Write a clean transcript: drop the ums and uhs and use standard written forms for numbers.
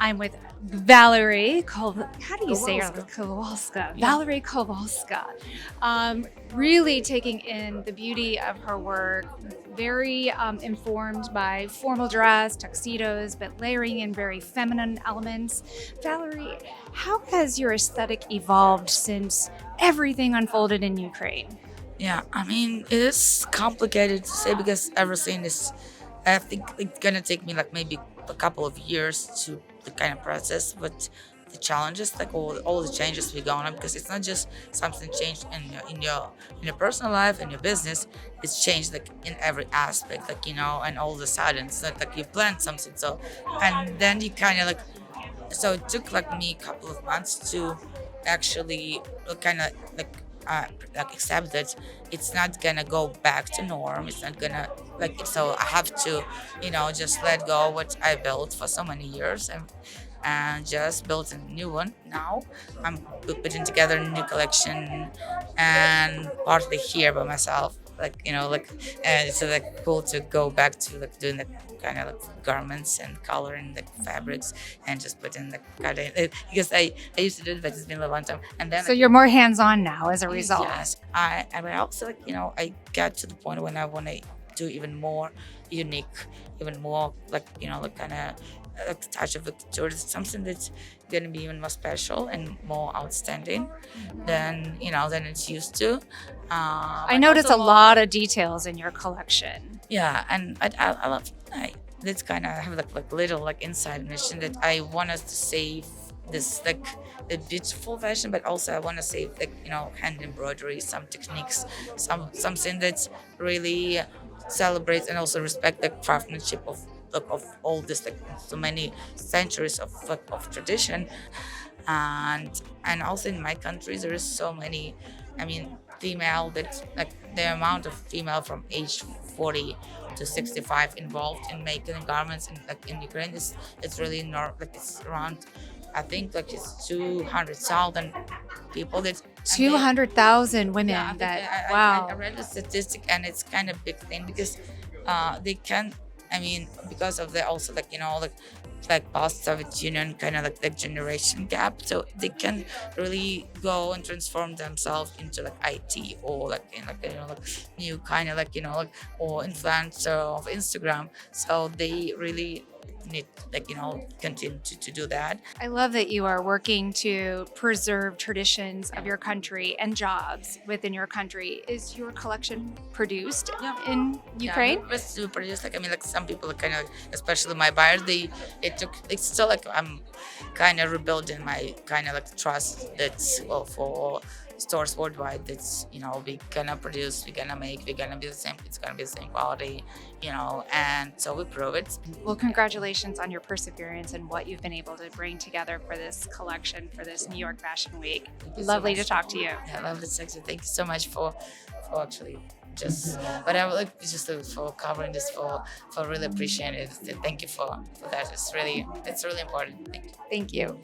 I'm with Valery how do you say her? Kovalska. Kovalska. Yeah. Valery Kovalska. Really taking in the beauty of her work, very informed by formal dress, tuxedos, but layering in very feminine elements. Valery, how has your aesthetic evolved since everything unfolded in Ukraine? Yeah, I mean, it is complicated to say because everything is, I think it's gonna take me like maybe a couple of years to kind of process what the challenges, like all the changes we go on, because it's not just something changed in your personal life and your business. It's changed like in every aspect, like and all of a sudden it's not like you planned something, so and then you kind of like, so it took like me a couple of months to actually kind of like accept that it's not gonna go back to norm. It's not gonna like, so I have to just let go what I built for so many years, and just built a new one now. I'm putting together a new collection and partly here by myself, and it's like cool to go back to like doing the kind of like garments and coloring the fabrics and just putting the kind of because I used to do it, but it's been a long time. And then So you're more hands-on now as a result. yes, I mean, also like I got to the point when I want to do even more unique, even more like kind of like touch of the towards something that's gonna be even more special and more outstanding than it's used to. I notice a lot of details in your collection. Yeah, and I love this kind of have like little like inside mission that I want us to save this like the beautiful fashion, but also I want to save like hand embroidery, some techniques, something that's really celebrates and also respect the craftsmanship of all this like so many centuries of tradition, and also in my country there is so many, I mean, female that like the amount of female from age 40 to 65 involved in making garments in Ukraine is it's really not like it's around, I think like it's 200,000 people that 200,000 women yeah, I think that, I wow. read the statistic and it's kind of big thing because they can, I mean, because of the also like post-Soviet Union kind of like the generation gap, so they can really go and transform themselves into like IT or like in like like new kind of like or influencer of Instagram. So they really need continue to do that. I love that you are working to preserve traditions of your country and jobs within your country. Is your collection produced in Ukraine? Yeah, but to produce like, I mean, like some people are kind of, especially my buyers, it's still like I'm kind of rebuilding my kind of like trust that's well for stores worldwide. That's we gonna produce, we gonna make, we gonna be the same, it's gonna be the same quality, and so we prove it. Well, congratulations on your perseverance and what you've been able to bring together for this collection for this New York Fashion Week. Lovely to talk to you. Yeah, lovely to talk to you. Thank you so much for actually just whatever, like just for covering this, for really appreciate it. Thank you for that. It's really important. Thank you. Thank you.